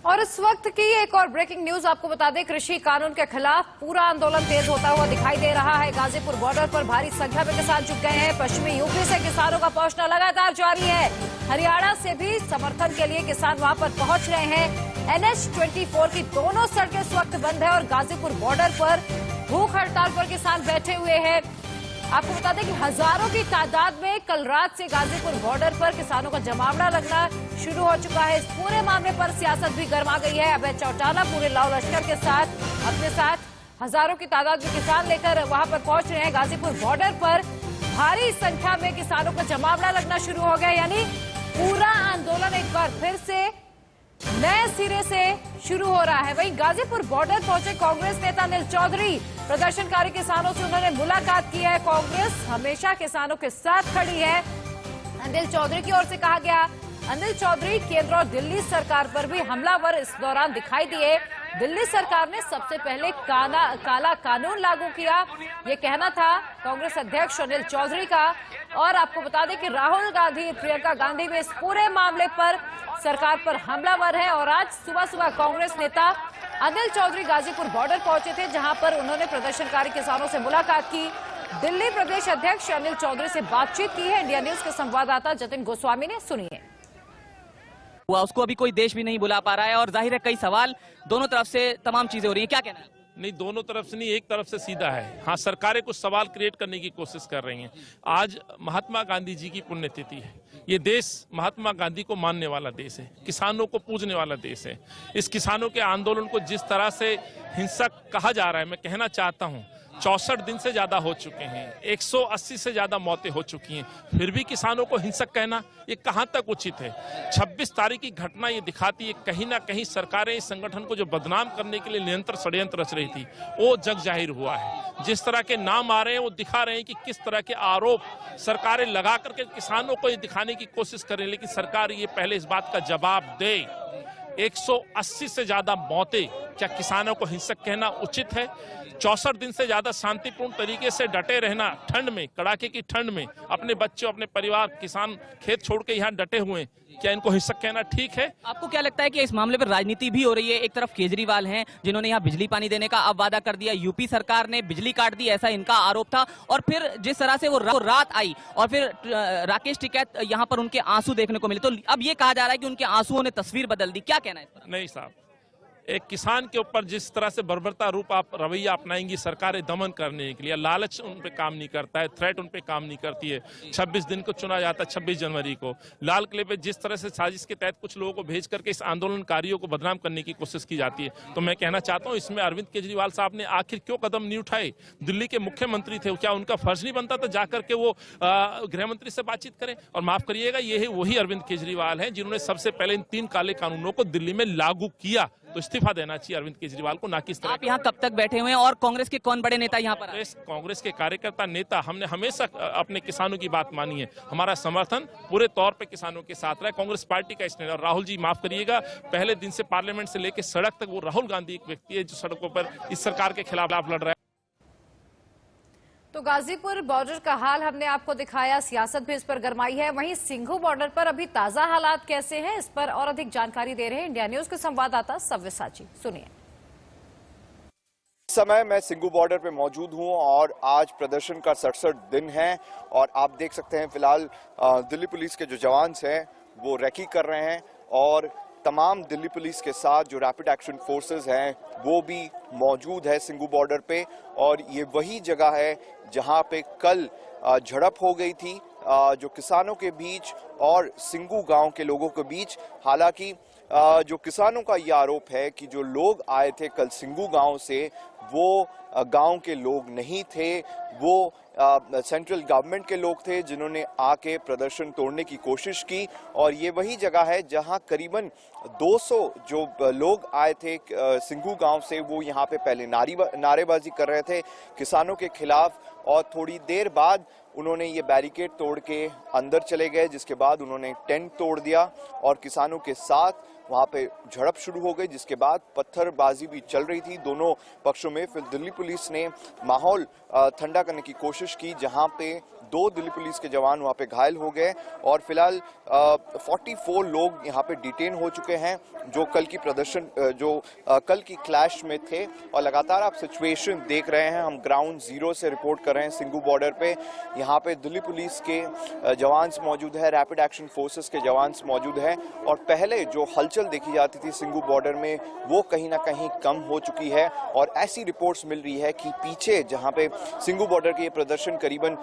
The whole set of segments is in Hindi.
और इस वक्त की एक और ब्रेकिंग न्यूज आपको बता दें, कृषि कानून के खिलाफ पूरा आंदोलन तेज होता हुआ दिखाई दे रहा है। गाजीपुर बॉर्डर पर भारी संख्या में किसान जुट गए हैं। पश्चिमी यूपी से किसानों का पहुंचना लगातार जारी है। हरियाणा से भी समर्थन के लिए किसान वहां पर पहुंच रहे हैं। NH-24 की दोनों सड़कें इस वक्त बंद है और गाजीपुर बॉर्डर पर भूख हड़ताल पर किसान बैठे हुए हैं। आपको बता दें कि हजारों की तादाद में कल रात से गाजीपुर बॉर्डर पर किसानों का जमावड़ा लगना शुरू हो चुका है। इस पूरे मामले पर सियासत भी गर्मा गई है। अभय चौटाला पूरे लाव लश्कर के साथ अपने साथ हजारों की तादाद में किसान लेकर वहां पर पहुंच रहे हैं। गाजीपुर बॉर्डर पर भारी संख्या में किसानों का जमावड़ा लगना शुरू हो गया, यानी पूरा आंदोलन एक बार फिर से नए सिरे से शुरू हो रहा है। वहीं गाजीपुर बॉर्डर पहुंचे कांग्रेस नेता अनिल चौधरी, प्रदर्शनकारी किसानों से उन्होंने मुलाकात की है। कांग्रेस हमेशा किसानों के साथ खड़ी है, अनिल चौधरी की ओर से कहा गया। अनिल चौधरी केंद्र और दिल्ली सरकार पर भी हमलावर इस दौरान दिखाई दिए। दिल्ली सरकार ने सबसे पहले काला कानून लागू किया, ये कहना था कांग्रेस अध्यक्ष अनिल चौधरी का। और आपको बता दें कि राहुल गांधी, प्रियंका गांधी भी इस पूरे मामले पर सरकार पर हमलावर है। और आज सुबह सुबह कांग्रेस नेता अनिल चौधरी गाजीपुर बॉर्डर पहुंचे थे, जहां पर उन्होंने प्रदर्शनकारी किसानों से मुलाकात की। दिल्ली प्रदेश अध्यक्ष अनिल चौधरी से बातचीत की है। इंडिया न्यूज के संवाददाता जतिन गोस्वामी ने, सुनिए। हुआ उसको अभी कोई देश भी नहीं बुला पा रहा है और जाहिर है कई सवाल दोनों तरफ से तमाम चीजें हो रही है, क्या कहना है? नहीं, दोनों तरफ से नहीं, एक तरफ से सीधा है। हाँ, सरकारें कुछ सवाल क्रिएट करने की कोशिश कर रही हैं। आज महात्मा गांधी जी की पुण्यतिथि है। ये देश महात्मा गांधी को मानने वाला देश है, किसानों को पूजने वाला देश है। इस किसानों के आंदोलन को जिस तरह से हिंसक कहा जा रहा है, मैं कहना चाहता हूँ 64 दिन से ज्यादा हो चुके हैं, 180 से ज्यादा मौतें हो चुकी हैं, फिर भी किसानों को हिंसक कहना ये कहां तक उचित है? 26 तारीख की घटना ये दिखाती है कहीं ना कहीं सरकारें इस संगठन को जो बदनाम करने के लिए निरंतर षड्यंत्र रच रही थी वो जग जाहिर हुआ है। जिस तरह के नाम आ रहे हैं वो दिखा रहे हैं कि किस तरह के आरोप सरकारें लगा करके किसानों को ये दिखाने की कोशिश कर रही है। लेकिन सरकार ये पहले इस बात का जवाब दे, 180 से ज्यादा मौतें, क्या किसानों को हिंसक कहना उचित है? 64 दिन से ज्यादा शांतिपूर्ण तरीके से डटे रहना, ठंड में, कड़ाके की ठंड में, अपने बच्चों, अपने परिवार, किसान खेत छोड़ के यहाँ डटे हुए हैं, क्या इनको हिंसक कहना ठीक है? आपको क्या लगता है कि इस मामले पर राजनीति भी हो रही है? एक तरफ केजरीवाल हैं जिन्होंने यहाँ बिजली पानी देने का अब वादा कर दिया, यूपी सरकार ने बिजली काट दी, ऐसा इनका आरोप था। और फिर जिस तरह से वो रात आई और फिर राकेश टिकैत यहाँ पर उनके आंसू देखने को मिले, तो अब ये कहा जा रहा है कि उनके आंसुओं ने तस्वीर बदल दी, क्या कहना है इस पर? नहीं साहब, एक किसान के ऊपर जिस तरह से बर्बरता रूप आप रवैया अपनाएंगी सरकारें दमन करने के लिए, लालच उन पे काम नहीं करता है, थ्रेट उन पे काम नहीं करती है। 26 दिन को चुना जाता है, 26 जनवरी को लाल किले पे जिस तरह से साजिश के तहत कुछ लोगों को भेज करके इस आंदोलनकारियों को बदनाम करने की कोशिश की जाती है। तो मैं कहना चाहता हूँ इसमें अरविंद केजरीवाल साहब ने आखिर क्यों कदम नहीं उठाए? दिल्ली के मुख्यमंत्री थे, क्या उनका फर्ज नहीं बनता था जाकर के वो गृह मंत्री से बातचीत करें? और माफ करिएगा, ये वही अरविंद केजरीवाल है जिन्होंने सबसे पहले इन 3 काले कानूनों को दिल्ली में लागू किया। तो इस्तीफा देना चाहिए अरविंद केजरीवाल को, ना कि इस तरह। आप यहाँ कब तक बैठे हुए हैं और कांग्रेस के कौन बड़े नेता यहाँ पर? कांग्रेस के कार्यकर्ता, नेता, हमने हमेशा अपने किसानों की बात मानी है। हमारा समर्थन पूरे तौर पे किसानों के साथ रहा है। कांग्रेस पार्टी का स्टैंड, और राहुल जी माफ करिएगा, पहले दिन से पार्लियामेंट से लेकर सड़क तक वो राहुल गांधी एक व्यक्ति है जो सड़कों पर इस सरकार के खिलाफ लड़ रहा है। तो गाजीपुर बॉर्डर का हाल हमने आपको दिखाया, सियासत भी इस पर गरमाई है। वहीं सिंघू बॉर्डर पर अभी ताजा हालात कैसे हैं, इस पर और अधिक जानकारी दे रहे हैं इंडिया न्यूज के संवाददाता सव्यसाची, सुनिए। इस समय मैं सिंघू बॉर्डर पे मौजूद हूं और आज प्रदर्शन का 67 दिन है और आप देख सकते हैं फिलहाल दिल्ली पुलिस के जो जवान हैं वो रेकी कर रहे हैं और तमाम दिल्ली पुलिस के साथ जो रैपिड एक्शन फोर्सेस हैं वो भी मौजूद है सिंघू बॉर्डर पे। और ये वही जगह है जहां पे कल झड़प हो गई थी जो किसानों के बीच और सिंघू गांव के लोगों के बीच। हालांकि जो किसानों का ये आरोप है कि जो लोग आए थे कल सिंघू गांव से वो गांव के लोग नहीं थे, वो सेंट्रल गवर्नमेंट के लोग थे जिन्होंने आके प्रदर्शन तोड़ने की कोशिश की। और ये वही जगह है जहां करीबन 200 जो लोग आए थे सिंघू गांव से, वो यहाँ पे पहले नारेबाजी कर रहे थे किसानों के खिलाफ और थोड़ी देर बाद उन्होंने ये बैरिकेड तोड़ के अंदर चले गए, जिसके बाद उन्होंने टेंट तोड़ दिया और किसानों के साथ वहां पे झड़प शुरू हो गई, जिसके बाद पत्थरबाजी भी चल रही थी दोनों पक्षों में। फिर दिल्ली पुलिस ने माहौल ठंडा करने की कोशिश की, जहां पे 2 दिल्ली पुलिस के जवान वहां पे घायल हो गए और फिलहाल 44 लोग यहां पे डिटेन हो चुके हैं जो कल की क्लैश में थे। और लगातार आप सिचुएशन देख रहे हैं, हम ग्राउंड जीरो से रिपोर्ट कर रहे हैं सिंघू बॉर्डर पे। यहाँ पे दिल्ली पुलिस के जवान मौजूद है, रैपिड एक्शन फोर्सेस के जवान मौजूद है और पहले जो हलचल देखी जाती थी सिंघू बॉर्डर में वो कहीं ना कहीं कम हो चुकी है। और ऐसी रिपोर्ट्स मिल रही है कि पीछे जहां पे सिंघू बॉर्डर के ये प्रदर्शन करीबन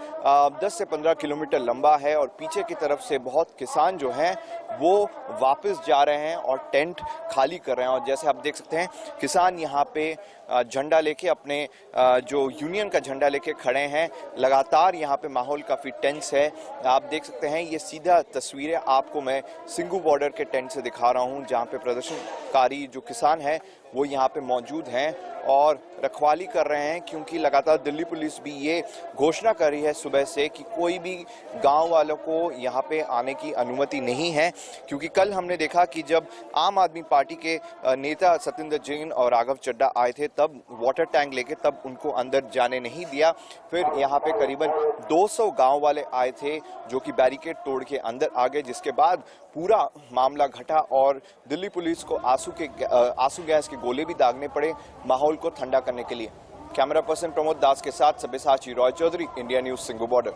10 से 15 किलोमीटर लंबा है और पीछे की तरफ से बहुत किसान जो हैं वो वापस जा रहे हैं और टेंट खाली कर रहे हैं। और जैसे आप देख सकते हैं किसान यहाँ पे झंडा लेके अपने जो यूनियन का झंडा लेके खड़े हैं। लगातार यहाँ पे माहौल काफी टेंस है। आप देख सकते हैं ये सीधा तस्वीरें आपको मैं सिंघू बॉर्डर के टेंट से दिखा रहा हूँ जहाँ पे प्रदर्शनकारी जो किसान हैं वो यहाँ पे मौजूद हैं और रखवाली कर रहे हैं, क्योंकि लगातार दिल्ली पुलिस भी ये घोषणा कर रही है सुबह से कि कोई भी गांव वालों को यहाँ पे आने की अनुमति नहीं है। क्योंकि कल हमने देखा कि जब आम आदमी पार्टी के नेता सत्येंद्र जैन और राघव चड्ढा आए थे तब वाटर टैंक लेके तब उनको अंदर जाने नहीं दिया। फिर यहाँ पे करीबन 200 गाँव वाले आए थे जो कि बैरिकेड तोड़ के अंदर आ गए, जिसके बाद पूरा मामला घटा और दिल्ली पुलिस को आंसू गैस के गोले भी दागने पड़े माहौल को ठंडा करने के लिए। कैमरा पर्सन प्रमोद दास के साथ Sabyasachi Roy Chowdhury, India news, Singhu border.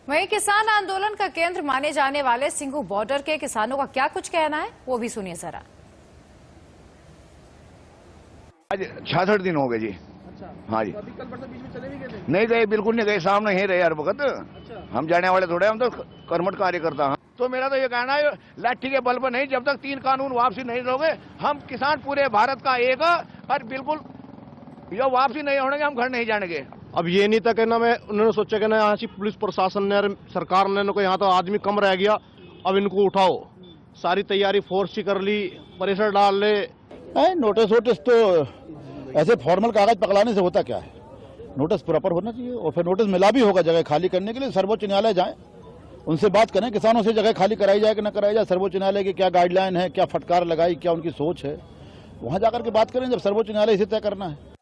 वहीं किसान आंदोलन का केंद्र माने जाने वाले सिंघू बॉर्डर के किसानों का क्या कुछ कहना है वो भी सुनिए जरा। आज 66 दिन हो गए जी। अच्छा, हाँ जी। तो अभी कल परसों बीच में चले भी गए थे? नहीं गए, बिल्कुल नहीं गए, सामने ही रहे हर वक्त। अच्छा। हम जाने वाले थोड़े, हम तो कर्मठ कार्यकर्ता हैं। तो मेरा तो ये कहना है लाठी के बल पर नहीं, जब तक 3 कानून वापसी नहीं लोगे हम किसान पूरे भारत का एक और बिल्कुल ये वापसी नहीं होने हम घर नहीं जानेंगे। अब ये नहीं था कहना मैं उन्होंने सोचा कि ना यहाँ से पुलिस प्रशासन ने सरकार ने को यहाँ तो आदमी कम रह गया, अब इनको उठाओ। सारी तैयारी फोर्स की कर ली, प्रेशर डाल ले। नोटिस वोटिस तो ऐसे फॉर्मल कागज पकड़ाने से होता क्या है, नोटिस प्रॉपर होना चाहिए और फिर नोटिस मिला भी होगा जगह खाली करने के लिए। सर्वोच्च न्यायालय जाए, उनसे बात करें, किसानों से जगह खाली कराई जाए कि न कराई जाए, सर्वोच्च न्यायालय की क्या गाइडलाइन है, क्या फटकार लगाई, क्या उनकी सोच है, वहां जाकर के बात करें जब सर्वोच्च न्यायालय इसे तय करना है।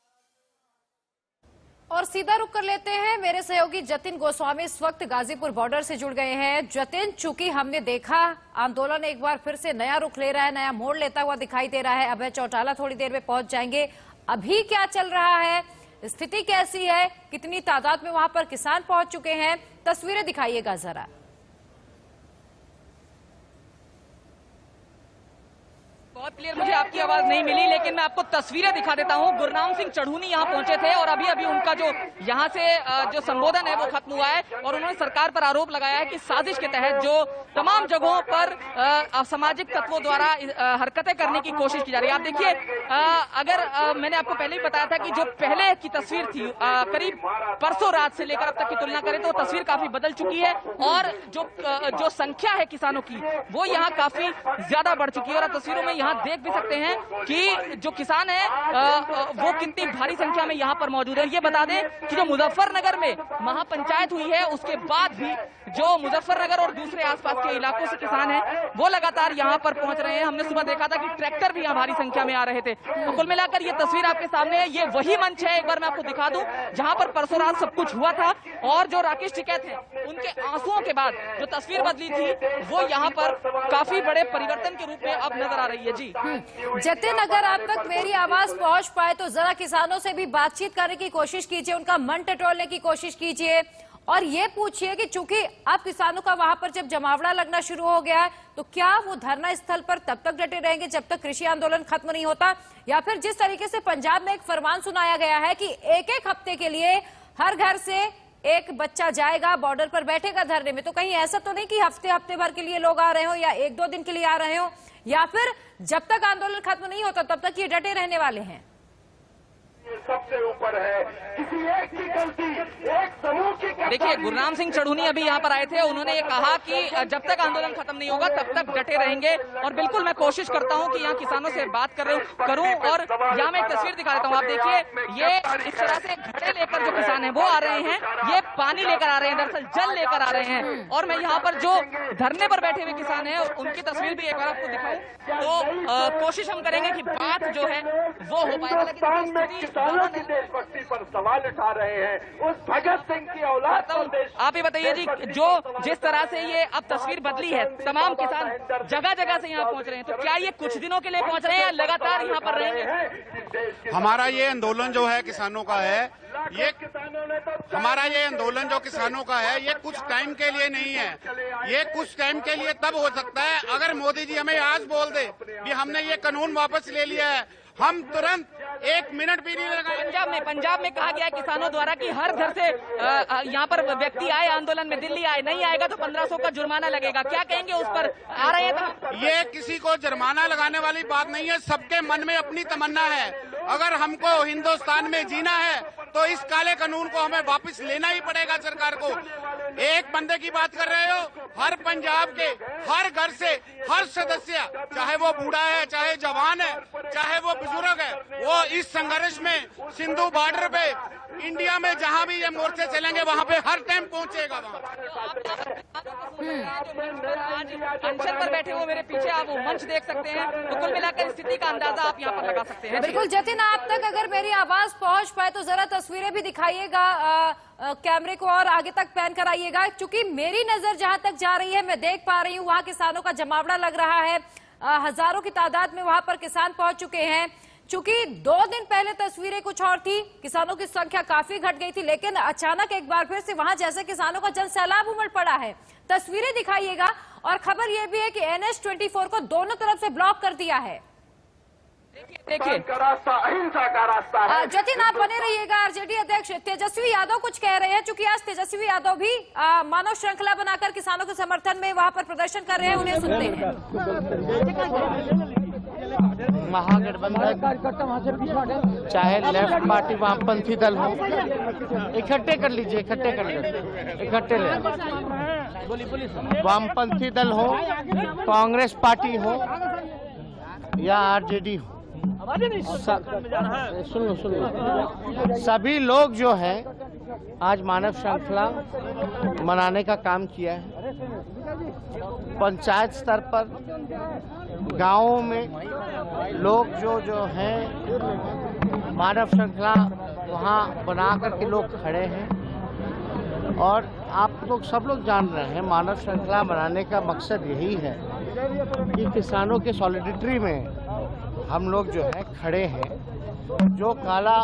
और सीधा रुक कर लेते हैं, मेरे सहयोगी जतिन गोस्वामी इस वक्त गाजीपुर बॉर्डर से जुड़ गए हैं। जतिन, चूंकि हमने देखा आंदोलन एक बार फिर से नया रुख ले रहा है, नया मोड़ लेता हुआ दिखाई दे रहा है। अभय चौटाला थोड़ी देर में पहुंच जाएंगे। अभी क्या चल रहा है, स्थिति कैसी है, कितनी तादाद में वहां पर किसान पहुंच चुके हैं, तस्वीरें दिखाइएगा जरा। बहुत क्लियर मुझे आपकी आवाज नहीं मिली, लेकिन मैं आपको तस्वीरें दिखा देता हूं। गुरनाम सिंह चढ़ूनी यहां पहुंचे थे और अभी अभी उनका जो यहां से जो संबोधन है वो खत्म हुआ है और उन्होंने सरकार पर आरोप लगाया है कि साजिश के तहत जो तमाम जगहों पर असामाजिक तत्वों द्वारा हरकतें करने की कोशिश की जा रही है। आप देखिए, अगर मैंने आपको पहले ही बताया था कि जो पहले की तस्वीर थी करीब परसों रात से लेकर अब तक की तुलना करें तो तस्वीर काफी बदल चुकी है और जो संख्या है किसानों की वो यहाँ काफी ज्यादा बढ़ चुकी है। और तस्वीरों में यहाँ देख भी सकते हैं कि जो किसान है वो कितनी भारी संख्या में यहाँ पर मौजूद है। ये बता दें कि जो मुजफ्फरनगर में महापंचायत हुई है उसके बाद भी जो मुजफ्फरनगर और दूसरे आसपास के इलाकों से किसान हैं वो लगातार यहाँ पर पहुंच रहे हैं। हमने सुबह देखा था कि ट्रैक्टर भी यहाँ भारी संख्या में आ रहे थे। तो कुल मिलाकर ये तस्वीर आपके सामने है, ये वही मंच है, एक बार मैं आपको दिखा दूं, जहां पर परसों रात सब कुछ हुआ था और जो राकेश टिकैत थे उनके आंसुओं के बाद जो तस्वीर बदली थी वो यहाँ पर काफी बड़े परिवर्तन के रूप में अब नजर आ रही है। जी जतिन, अगर आप तक मेरी आवाज पहुंच पाए तो जरा किसानों से भी बातचीत करने की कोशिश कीजिए, उनका मन टटोलने की कोशिश कीजिए और ये पूछिए कि चूंकि अब किसानों का वहां पर जब जमावड़ा लगना शुरू हो गया है तो क्या वो धरना स्थल पर तब तक डटे रहेंगे जब तक कृषि आंदोलन खत्म नहीं होता, या फिर जिस तरीके से पंजाब में एक फरमान सुनाया गया है कि एक हफ्ते के लिए हर घर से एक बच्चा जाएगा बॉर्डर पर बैठेगा धरने में, तो कहीं ऐसा तो नहीं कि हफ्ते भर के लिए लोग आ रहे हो या 1-2 दिन के लिए आ रहे हो, या फिर जब तक आंदोलन खत्म नहीं होता तब तक ये डटे रहने वाले हैं? सबसे ऊपर है, किसी एक की गलती, एक समूह की गलती। देखिए, गुरनाम सिंह चढ़ूनी अभी यहाँ पर आए थे, उन्होंने ये कहा कि जब तक आंदोलन खत्म नहीं होगा तब तक डटे रहेंगे और बिल्कुल मैं कोशिश करता हूँ कि यहाँ किसानों से बात करूँ और यहाँ मैं एक तस्वीर दिखा देता हूँ। आप देखिए, ये इस तरह से घड़े लेकर जो किसान है वो आ रहे हैं, ये पानी लेकर आ रहे हैं, दरअसल जल लेकर आ रहे हैं और मैं यहाँ पर जो धरने पर बैठे हुए किसान है उनकी तस्वीर भी एक बार आपको दिखाऊं तो कोशिश हम करेंगे कि बात जो है वो हो पाए। किसानों की देशभक्ति पर सवाल उठा रहे हैं, उस भगत सिंह की औलाद पर देश। आप ये बताइए जी, जो जिस तरह से ये अब तस्वीर बदली है, तमाम किसान जगह जगह से यहाँ पहुँच रहे हैं, तो क्या ये कुछ दिनों के लिए पहुँच रहे हैं या लगातार यहाँ पर रहेंगे? हमारा ये आंदोलन जो है किसानों का है, ये हमारा ये आंदोलन जो किसानों का है, ये कुछ टाइम के लिए नहीं है। ये कुछ टाइम के लिए तब हो सकता है अगर मोदी जी हमें आज बोल दे कि हमने ये कानून वापस ले लिया है, हम तुरंत 1 मिनट भी नहीं लगाएंगे। पंजाब में कहा गया है किसानों द्वारा कि हर घर से यहाँ पर व्यक्ति आए आंदोलन में, दिल्ली आए, नहीं आएगा तो 1500 का जुर्माना लगेगा। क्या कहेंगे उस पर? आ रहे हैं तो ये किसी को जुर्माना लगाने वाली बात नहीं है, सबके मन में अपनी तमन्ना है। अगर हमको हिंदुस्तान में जीना है तो इस काले कानून को हमें वापस लेना ही पड़ेगा सरकार को। एक बंदे की बात कर रहे हो, हर पंजाब के हर घर से हर सदस्य, चाहे वो बूढ़ा है, चाहे जवान है, चाहे वो बुजुर्ग है, वो इस संघर्ष में सिंधु बॉर्डर पे इंडिया में जहां भी ये मोर्चे चलेंगे वहां पे हर टाइम पहुंचेगा। अनशन पर बैठे हुए मेरे पीछे आप वो मंच देख सकते हैं, तो कुल मिलाकर स्थिति का अंदाजा आप यहाँ पर लगा सकते हैं। बिल्कुल जतिन, आप तक अगर मेरी आवाज पहुंच पाए तो जरा तस्वीरें भी दिखाइएगा, कैमरे को और आगे तक पैन कराइएगा, क्योंकि मेरी नजर जहां तक जा रही है मैं देख पा रही हूँ वहां किसानों का जमावड़ा लग रहा है। हजारों की तादाद में वहां पर किसान पहुंच चुके हैं। चूंकि 2 दिन पहले तस्वीरें कुछ और थी, किसानों की संख्या काफी घट गई थी, लेकिन अचानक एक बार फिर से वहां जैसे किसानों का जन सैलाब उमड़ पड़ा है। तस्वीरें दिखाइएगा। और खबर यह भी है कि NH-24 को दोनों तरफ से ब्लॉक कर दिया है। देखिए का रास्ता अहिंसा का रास्ता है। जतिन, आप बने रहिएगा। आरजेडी अध्यक्ष तेजस्वी यादव कुछ कह रहे हैं, चूंकि आज तेजस्वी यादव भी मानव श्रृंखला बनाकर किसानों के समर्थन में वहां पर प्रदर्शन कर रहे हैं, उन्हें सुनते हैं। महागठबंधन चाहे लेफ्ट पार्टी वामपंथी दल हो, इकट्ठे कर लीजिए, इकट्ठे कर लीजिए, इकट्ठे ले। वामपंथी दल हो, कांग्रेस पार्टी हो या आरजेडी हो, सुनो सभी लोग जो है आज मानव श्रृंखला मनाने का काम किया है। पंचायत स्तर पर, गांवों में लोग जो हैं मानव श्रृंखला वहाँ बना करके लोग खड़े हैं। और आप लोग सब लोग जान रहे हैं मानव श्रृंखला बनाने का मकसद यही है कि किसानों के सॉलिडिटी में हम लोग जो है खड़े हैं। जो काला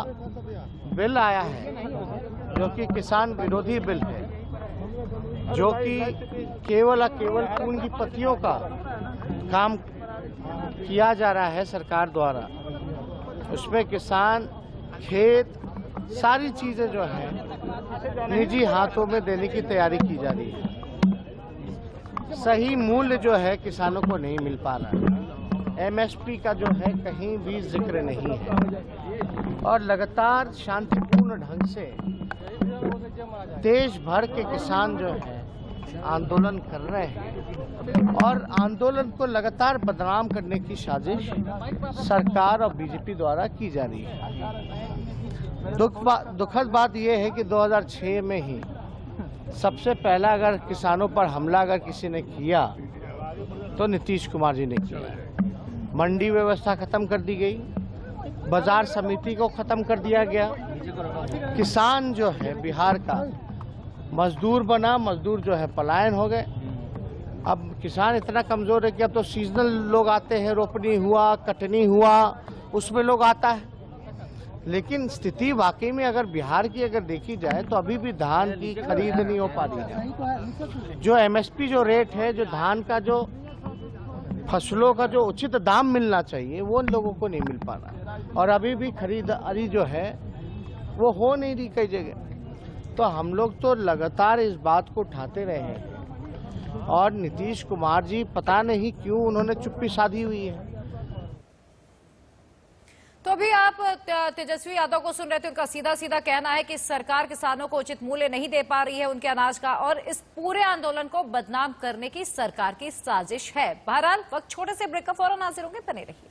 बिल आया है, जो कि किसान विरोधी बिल है, जो कि केवल पूंजीपतियों का काम किया जा रहा है सरकार द्वारा, उसमें किसान, खेत, सारी चीजें जो है निजी हाथों में देने की तैयारी की जा रही है। सही मूल्य जो है किसानों को नहीं मिल पा रहा है। MSP का जो है कहीं भी जिक्र नहीं है। और लगातार शांतिपूर्ण ढंग से देश भर के किसान जो है आंदोलन कर रहे हैं। और आंदोलन को लगातार बदनाम करने की साजिश सरकार और बीजेपी द्वारा की जा रही है। दुखद बात यह है कि 2006 में ही सबसे पहला अगर किसानों पर हमला अगर किसी ने किया तो नीतीश कुमार जी ने किया। मंडी व्यवस्था खत्म कर दी गई, बाजार समिति को खत्म कर दिया गया। किसान जो है बिहार का मजदूर बना, मजदूर जो है पलायन हो गए। अब किसान इतना कमजोर है कि अब तो सीजनल लोग आते हैं, रोपनी हुआ, कटनी हुआ, उसमें लोग आता है। लेकिन स्थिति वाकई में अगर बिहार की अगर देखी जाए तो अभी भी धान की खरीद नहीं हो पा रही है। जो MSP जो रेट है, जो धान का जो फसलों का जो उचित दाम मिलना चाहिए वो लोगों को नहीं मिल पा रहा। और अभी भी खरीदारी जो है वो हो नहीं रही कई जगह। तो हम लोग तो लगातार इस बात को उठाते रहे हैं। और नीतीश कुमार जी पता नहीं क्यों उन्होंने चुप्पी साधी हुई है। तो अभी आप तेजस्वी यादव को सुन रहे थे। उनका सीधा सीधा कहना है कि सरकार किसानों को उचित मूल्य नहीं दे पा रही है उनके अनाज का, और इस पूरे आंदोलन को बदनाम करने की सरकार की साजिश है। बहरहाल वक्त छोटे से ब्रेक का फौरन हाजिर होंगे, बने रहिए।